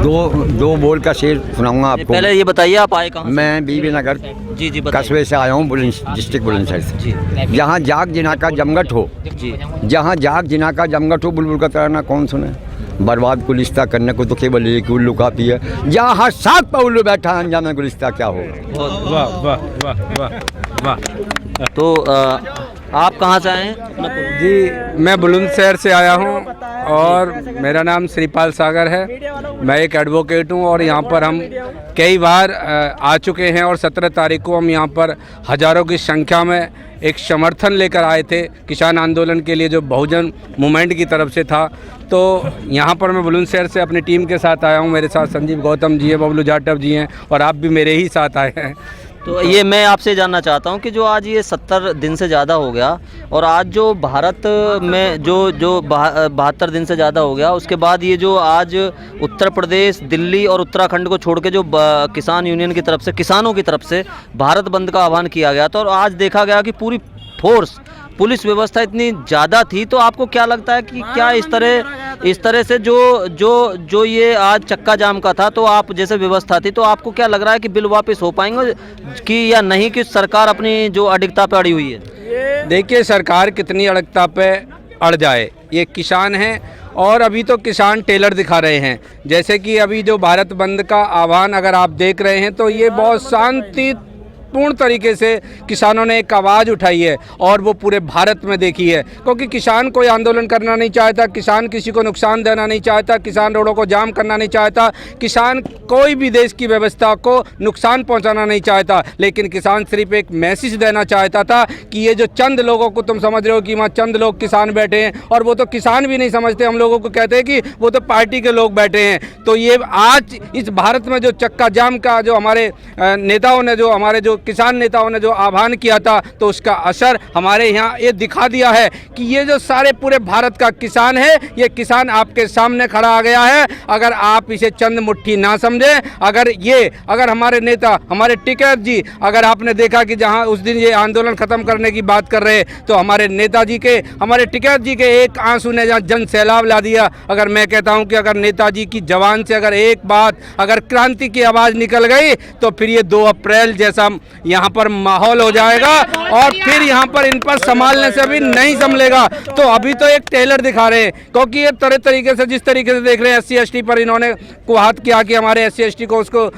दो बोल का शेर सुनाऊंगा आपको। पहले ये बताइए आप आए कहाँ से? मैं बीबी नगर जी बताइए। कस्बे से आया हूँ, डिस्ट्रिक्ट बुलंदशहर से। जी जहाँ जाग जिना का जमघट हो, जी जहाँ जाग जिना का जमघट हो, बुलबुल का तराना कौन सुने। बर्बाद गुलिस्ता करने को तो केवल एक उल्लू काफी है। जहाँ हर साथ पर उल्लू बैठा, अंजाम गुलिस्ता क्या होगा। वाह वाह वाह वाह वाह। तो आप कहाँ से आए हैं? जी मैं बुलंदशहर से आया हूँ और मेरा नाम श्रीपाल सागर है। मैं एक एडवोकेट हूँ और यहाँ पर हम कई बार आ चुके हैं और 17 तारीख को हम यहाँ पर हज़ारों की संख्या में एक समर्थन लेकर आए थे किसान आंदोलन के लिए, जो बहुजन मूवमेंट की तरफ से था। तो यहाँ पर मैं बुलंदशहर से अपनी टीम के साथ आया हूँ। मेरे साथ संजीव गौतम जी हैं, बबलू जाटव जी हैं और आप भी मेरे ही साथ आए हैं। तो ये मैं आपसे जानना चाहता हूँ कि जो आज ये 70 दिन से ज़्यादा हो गया और आज जो भारत में जो 72 दिन से ज़्यादा हो गया, उसके बाद ये जो आज उत्तर प्रदेश, दिल्ली और उत्तराखंड को छोड़ के जो किसान यूनियन की तरफ से, किसानों की तरफ से भारत बंद का आह्वान किया गया था और आज देखा गया कि पूरी फोर्स, पुलिस व्यवस्था इतनी ज़्यादा थी। तो आपको क्या लगता है कि क्या इस तरह से जो ये आज चक्का जाम का था, तो आप जैसे व्यवस्था थी, तो आपको क्या लग रहा है कि बिल वापस हो पाएंगे कि या नहीं, कि सरकार अपनी जो अडिगता पे अड़ी हुई है? देखिए, सरकार कितनी अड़गता पे अड़ जाए, ये किसान हैं और अभी तो किसान टेलर दिखा रहे हैं। जैसे कि अभी जो भारत बंद का आह्वान अगर आप देख रहे हैं तो ये बहुत शांतिपूर्ण तरीके से किसानों ने एक आवाज़ उठाई है और वो पूरे भारत में देखी है। क्योंकि किसान कोई आंदोलन करना नहीं चाहता, किसान किसी को नुकसान देना नहीं चाहता, किसान रोडों को जाम करना नहीं चाहता, किसान कोई भी देश की व्यवस्था को नुकसान पहुंचाना नहीं चाहता। लेकिन किसान सिर्फ एक मैसेज देना चाहता था कि ये जो चंद लोगों को तुम समझ रहे हो कि वहाँ चंद लोग किसान बैठे हैं, और वो तो किसान भी नहीं समझते, हम लोगों को कहते हैं कि वो तो पार्टी के लोग बैठे हैं। तो ये आज इस भारत में जो चक्का जाम का जो हमारे नेताओं ने, जो हमारे जो किसान नेताओं ने जो आह्वान किया था, तो उसका असर हमारे यहाँ ये दिखा दिया है कि ये जो सारे पूरे भारत का किसान है, ये किसान आपके सामने खड़ा आ गया है। अगर आप इसे चंद मुट्ठी ना समझें, अगर हमारे नेता, हमारे टिकैत जी, अगर आपने देखा कि जहाँ उस दिन ये आंदोलन खत्म करने की बात कर रहे, तो हमारे नेताजी के, हमारे टिकैत जी के एक आंसू ने जहाँ जन सैलाब ला दिया। अगर मैं कहता हूँ कि अगर नेताजी की जबान से अगर एक बात, अगर क्रांति की आवाज़ निकल गई, तो फिर ये 2 अप्रैल जैसा यहाँ पर माहौल हो जाएगा और फिर यहाँ पर इन पर संभालने से भी नहीं संभलेगा। तो अभी तो एक टेलर दिखा रहे हैं, क्योंकि ये तरह तरीके से, जिस तरीके से देख रहे हैं SC ST पर इन्होंने कुहात किया कि हमारे SC ST को उसको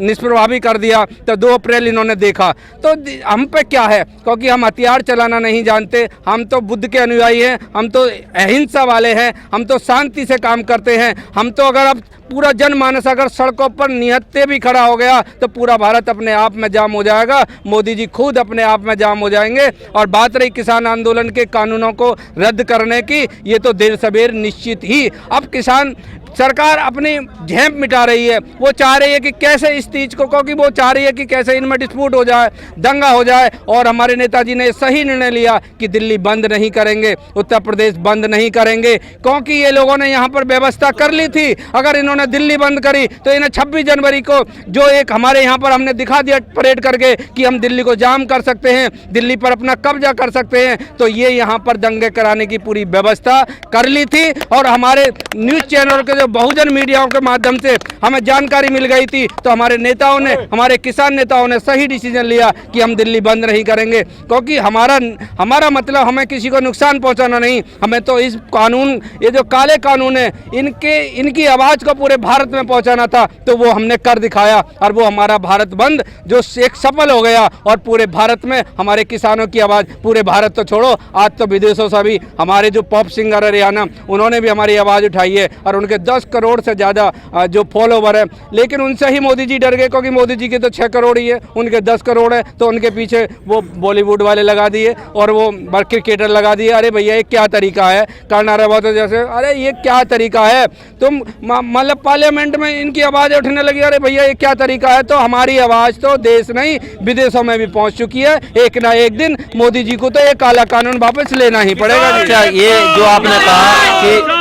निष्प्रभावी कर दिया, तो 2 अप्रैल इन्होंने देखा। तो हम पे क्या है, क्योंकि हम हथियार चलाना नहीं जानते, हम तो बुद्ध के अनुयायी हैं, हम तो अहिंसा वाले हैं, हम तो शांति से काम करते हैं। हम तो अगर अब पूरा जनमानस अगर सड़कों पर निहत्ते भी खड़ा हो गया, तो पूरा भारत अपने आप में जाम हो जाएगा, मोदी जी खुद अपने आप में जाम हो जाएंगे। और बात रही किसान आंदोलन के कानूनों को रद्द करने की, ये तो देर सवेर निश्चित ही अब किसान, सरकार अपनी झेप मिटा रही है। वो चाह रही है कि कैसे इस चीज़ को, क्योंकि वो चाह रही है कि कैसे इनमें डिस्प्यूट हो जाए, दंगा हो जाए। और हमारे नेताजी ने सही निर्णय लिया कि दिल्ली बंद नहीं करेंगे, उत्तर प्रदेश बंद नहीं करेंगे, क्योंकि ये लोगों ने यहाँ पर व्यवस्था कर ली थी। अगर इन्होंने दिल्ली बंद करी तो इन्हें 26 जनवरी को जो एक हमारे यहाँ पर हमने दिखा दिया परेड करके कि हम दिल्ली को जाम कर सकते हैं, दिल्ली पर अपना कब्जा कर सकते हैं, तो ये यहाँ पर दंगे कराने की पूरी व्यवस्था कर ली थी। और हमारे न्यूज़ चैनल के जो बहुजन मीडियाओं के माध्यम से हमें जानकारी मिल गई थी, तो हमारे नेताओं ने, हमारे किसान नेताओं ने सही डिसीजन लिया कि हम दिल्ली बंद नहीं करेंगे। क्योंकि हमारा मतलब हमें किसी को नुकसान पहुंचाना नहीं, हमें तो इस कानून, ये जो काले कानून है, इनकी आवाज़ को पूरे भारत में पहुंचाना था। तो वो हमने कर दिखाया और वो हमारा भारत बंद जो एक सफल हो गया और पूरे भारत में हमारे किसानों की आवाज़, पूरे भारत तो छोड़ो, आज तो विदेशों से भी हमारे जो पॉप सिंगर है रियाना, उन्होंने भी हमारी आवाज़ उठाई है और उनके 10 करोड़ से ज़्यादा जो फॉलोवर है। लेकिन उनसे ही मोदी जी डर गए, क्योंकि मोदी जी के तो 6 करोड़ ही है, उनके 10 करोड़ है, तो उनके पीछे वो बॉलीवुड वाले लगा दिए और वो क्रिकेटर लगा दिए। अरे भैया ये क्या तरीका है, करना रहा तो जैसे, अरे ये क्या तरीका है, तुम मतलब पार्लियामेंट में इनकी आवाज़ उठने लगी, अरे भैया ये क्या तरीका है। तो हमारी आवाज़ तो देश नहीं विदेशों में भी पहुंच चुकी है। एक ना एक दिन मोदी जी को तो ये काला कानून वापस लेना ही पड़ेगा। अच्छा, ये जो आपने कहा कि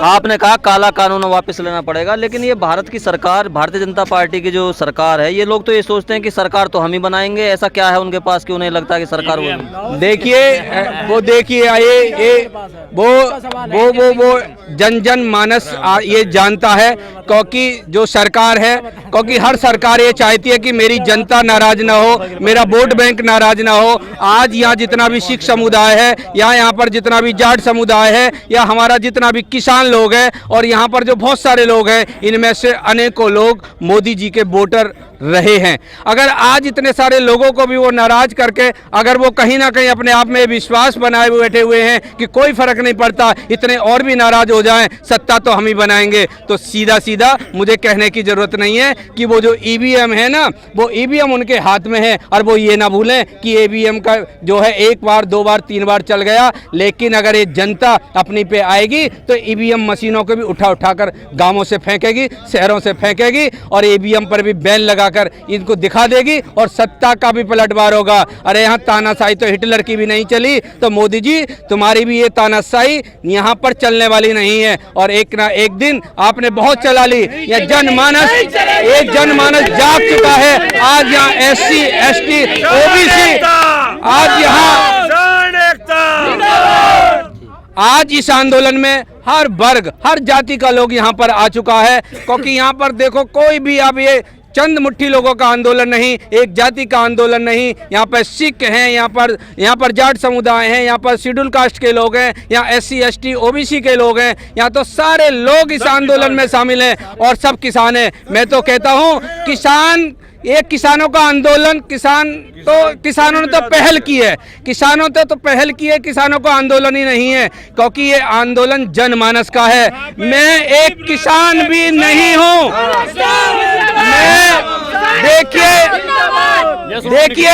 आपने कहा काला कानून वापस लेना पड़ेगा, लेकिन ये भारत की सरकार, भारतीय जनता पार्टी की जो सरकार है, ये लोग तो ये सोचते हैं कि सरकार तो हम ही बनाएंगे। ऐसा क्या है उनके पास कि उन्हें लगता है कि सरकार वो? देखिए वो जन जन मानस ये जानता है, क्योंकि जो सरकार है, क्योंकि हर सरकार ये चाहती है कि मेरी जनता नाराज ना हो, मेरा वोट बैंक नाराज ना हो। आज यहाँ जितना भी सिख समुदाय है, या यहाँ पर जितना भी जाट समुदाय है, या हमारा जितना भी किसान लोग हैं, और यहाँ पर जो बहुत सारे लोग हैं, इनमें से अनेकों लोग मोदी जी के वोटर रहे हैं। अगर आज इतने सारे लोगों को भी वो नाराज करके, अगर वो कहीं ना कहीं अपने आप में विश्वास बनाए हुए बैठे हुए हैं कि कोई फर्क नहीं पड़ता, इतने और भी नाराज हो जाएं, सत्ता तो हम ही बनाएंगे, तो सीधा सीधा मुझे कहने की जरूरत नहीं है कि वो जो ईवीएम है ना, वो ईवीएम उनके हाथ में है। और वो ये ना भूलें कि ईवीएम का जो है 1 बार 2 बार 3 बार चल गया, लेकिन अगर ये जनता अपनी पे आएगी तो ईवीएम मशीनों को भी उठा कर गांवों से फेंकेगी, शहरों से फेंकेगी, और ईवीएम पर भी बैन लगा कर इनको दिखा देगी, और सत्ता का भी पलटवार होगा। अरे यहाँ तानाशाही तो हिटलर की भी नहीं चली, तो मोदी जी तुम्हारी भी ये तानाशाही यहाँ पर चलने वाली नहीं है। और एक ना एक दिन आपने बहुत चला ली, यह जनमानस जाग चुका है। आज यहाँ SC ST OBC आज इस आंदोलन में हर वर्ग हर जाति का लोग यहाँ पर आ चुका है, क्योंकि यहाँ पर देखो कोई भी अब ये चंद मुट्ठी लोगों का आंदोलन नहीं, एक जाति का आंदोलन नहीं। यहाँ पर सिख हैं, यहाँ पर जाट समुदाय हैं, यहाँ पर शेड्यूल कास्ट के लोग हैं, यहाँ SC ST OBC के लोग हैं, यहाँ तो सारे लोग इस आंदोलन में शामिल हैं, और सब किसान हैं। मैं तो कहता हूँ किसान, एक किसानों का आंदोलन, किसानों ने तो पहल की है, किसानों का आंदोलन ही नहीं है, क्योंकि ये आंदोलन जनमानस का है। मैं एक किसान भी नहीं हूँ। मैं देखिए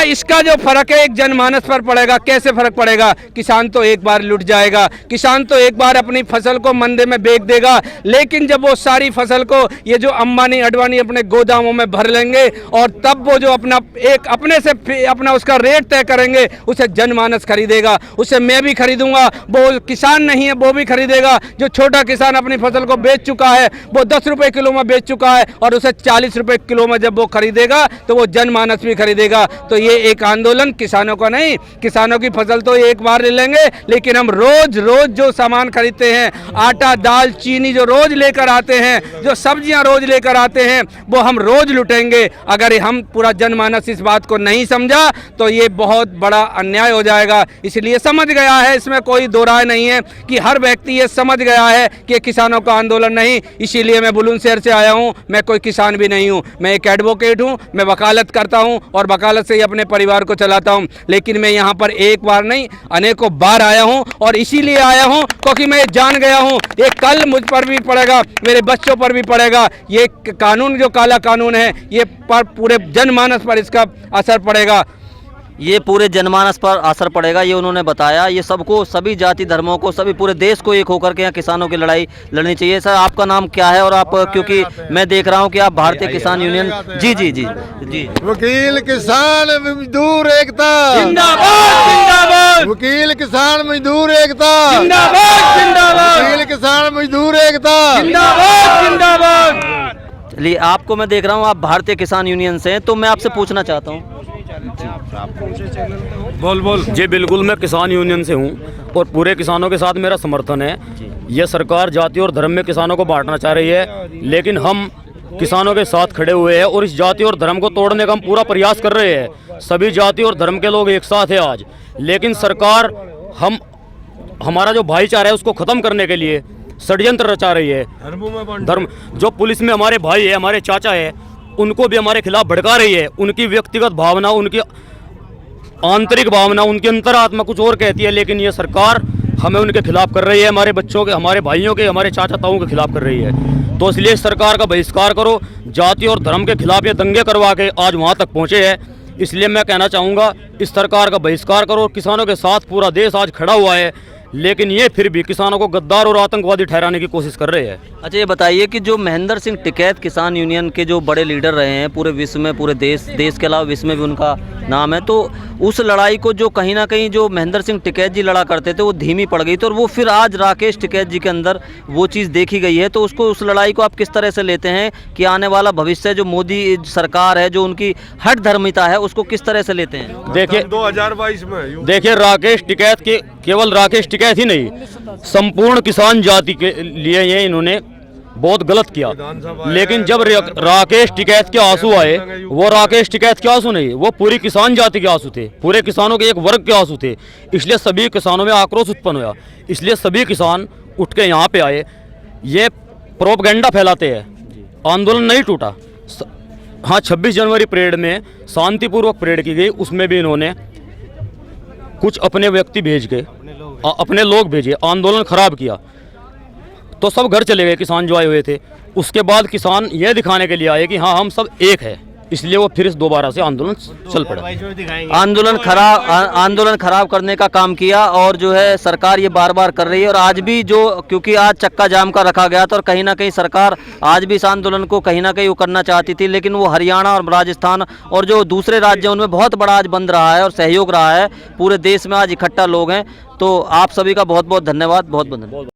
इसका जो फर्क है एक जनमानस पर पड़ेगा। कैसे फर्क पड़ेगा? किसान तो एक बार लुट जाएगा, किसान तो एक बार अपनी फसल को मंडी में बेच देगा, लेकिन जब वो सारी फसल को ये जो अंबानी अडवाणी अपने गोदामों में भर लेंगे, और तब वो जो अपने से अपना उसका रेट तय करेंगे, उसे जनमानस खरीदेगा, उसे मैं भी खरीदूंगा, वो किसान नहीं है वो भी खरीदेगा। जो छोटा किसान अपनी फसल को बेच चुका है, वो 10 रुपए किलो में बेच चुका है, और उसे 40 रुपए किलो में जब वो खरीदेगा तो वो जनमानस भी खरीदेगा। तो ये एक आंदोलन किसानों का नहीं, किसानों की फसल तो एक बार ले लेंगे, लेकिन हम रोज जो सामान खरीदते हैं, आटा दाल चीनी जो रोज लेकर आते हैं, जो सब्जियां रोज लेकर आते हैं, वो हम रोज लुटेंगे। अगर हम पूरा जनमानस इस बात को नहीं समझा तो ये बहुत बड़ा अन्याय हो जाएगा। इसलिए समझ गया है, इसमें कोई दो राय नहीं है कि हर व्यक्ति ये समझ गया है कि किसानों का आंदोलन नहीं। इसीलिए मैं बुलंदशहर से आया हूँ। मैं कोई किसान भी नहीं हूँ, मैं एक एडवोकेट हूँ, मैं वकालत करता हूँ, और वकालत से ही अपने परिवार को चलाता हूँ। लेकिन मैं यहाँ पर एक बार नहीं अनेकों बार आया हूँ, और इसीलिए आया हूँ क्योंकि मैं जान गया हूँ ये कल मुझ पर भी पड़ेगा, मेरे बच्चों पर भी पड़ेगा। ये कानून जो काला कानून है, ये पर पूरे जनमानस पर इसका असर पड़ेगा। ये पूरे जनमानस पर असर पड़ेगा, ये उन्होंने बताया। ये सबको, सभी जाति धर्मों को, सभी पूरे देश को एक होकर के यहाँ किसानों की लड़ाई लड़नी चाहिए। सर आपका नाम क्या है? और आप, क्योंकि मैं देख रहा हूँ कि आप भारतीय किसान यूनियन, जी वकील किसान मजदूर एकता जिंदाबाद जिंदाबाद, वकील किसान मजदूर एकता जिंदाबाद जिंदाबाद, वकील किसान मजदूर एकता जिंदाबाद जिंदाबाद। चलिए, आपको मैं देख रहा हूँ आप भारतीय किसान यूनियन से हैं, तो मैं आपसे पूछना चाहता हूँ। बोल जी बिल्कुल, मैं किसान यूनियन से हूँ और पूरे किसानों के साथ मेरा समर्थन है। ये सरकार जाति और धर्म में किसानों को बांटना चाह रही है, लेकिन हम किसानों के साथ खड़े हुए हैं और इस जाति और धर्म को तोड़ने का हम पूरा प्रयास कर रहे हैं। सभी जाति और धर्म के लोग एक साथ हैं आज, लेकिन सरकार हमारा जो भाईचारा है उसको ख़त्म करने के लिए षड्यंत्र रचा रही है। धर्म जो पुलिस में हमारे भाई है, हमारे चाचा है, उनको भी हमारे खिलाफ भड़का रही है। उनकी व्यक्तिगत भावना, उनकी आंतरिक भावना, उनकी अंतरात्मा कुछ और कहती है, लेकिन ये सरकार हमें उनके खिलाफ कर रही है, हमारे बच्चों के, हमारे भाइयों के, हमारे चाचा ताऊ के खिलाफ कर रही है। तो इसलिए सरकार का बहिष्कार करो। जाति और धर्म के खिलाफ ये दंगे करवा के आज वहाँ तक पहुँचे हैं। इसलिए मैं कहना चाहूँगा इस सरकार का बहिष्कार करो। किसानों के साथ पूरा देश आज खड़ा हुआ है। लेकिन ये फिर भी किसानों को गद्दार और आतंकवादी ठहराने की कोशिश कर रहे हैं। अच्छा, ये बताइए कि जो महेंद्र सिंह टिकैत किसान यूनियन के जो बड़े लीडर रहे हैं पूरे विश्व में, पूरे देश के अलावा विश्व में भी उनका नाम है, तो उस लड़ाई को जो कहीं ना कहीं जो महेंद्र सिंह टिकैत जी लड़ा करते थे वो धीमी पड़ गई, तो और वो फिर आज राकेश टिकैत जी के अंदर वो चीज़ देखी गई है, तो उसको उस लड़ाई को आप किस तरह से लेते हैं कि आने वाला भविष्य जो मोदी सरकार है, जो उनकी हठ धर्मिता है, उसको किस तरह से लेते हैं? देखिए 2022 में देखिए राकेश टिकैत के केवल राकेश टिकैत ही नहीं, संपूर्ण किसान जाति के लिए ये इन्होंने बहुत गलत किया। लेकिन जब राकेश टिकैत के आंसू आए, वो राकेश टिकैत के आंसू नहीं, वो पूरी किसान जाति के आंसू थे, पूरे किसानों के एक वर्ग के आंसू थे। इसलिए सभी किसानों में आक्रोश उत्पन्न हुआ, इसलिए सभी किसान उठ के यहाँ पे आए। ये प्रोपगेंडा फैलाते हैं, आंदोलन नहीं टूटा। हाँ, 26 जनवरी परेड में शांतिपूर्वक परेड की गई, उसमें भी इन्होंने कुछ अपने व्यक्ति भेज के अपने लोग भेजे, आंदोलन खराब किया, तो सब घर चले गए किसान जो आए हुए थे। उसके बाद किसान ये दिखाने के लिए आए कि हाँ हम सब एक है, इसलिए वो फिर दोबारा से आंदोलन चल पड़ा। आंदोलन खराब करने का काम किया और जो है सरकार ये बार बार कर रही है। और आज भी जो, क्योंकि आज चक्का जाम का रखा गया था और कहीं ना कहीं सरकार आज भी इस आंदोलन को कहीं ना कहीं वो करना चाहती थी, लेकिन वो हरियाणा और राजस्थान और जो दूसरे राज्य उनमें बहुत बड़ा आज बंद रहा है और सहयोग रहा है। पूरे देश में आज इकट्ठा लोग हैं। तो आप सभी का बहुत बहुत धन्यवाद, बहुत बहुत धन्यवाद।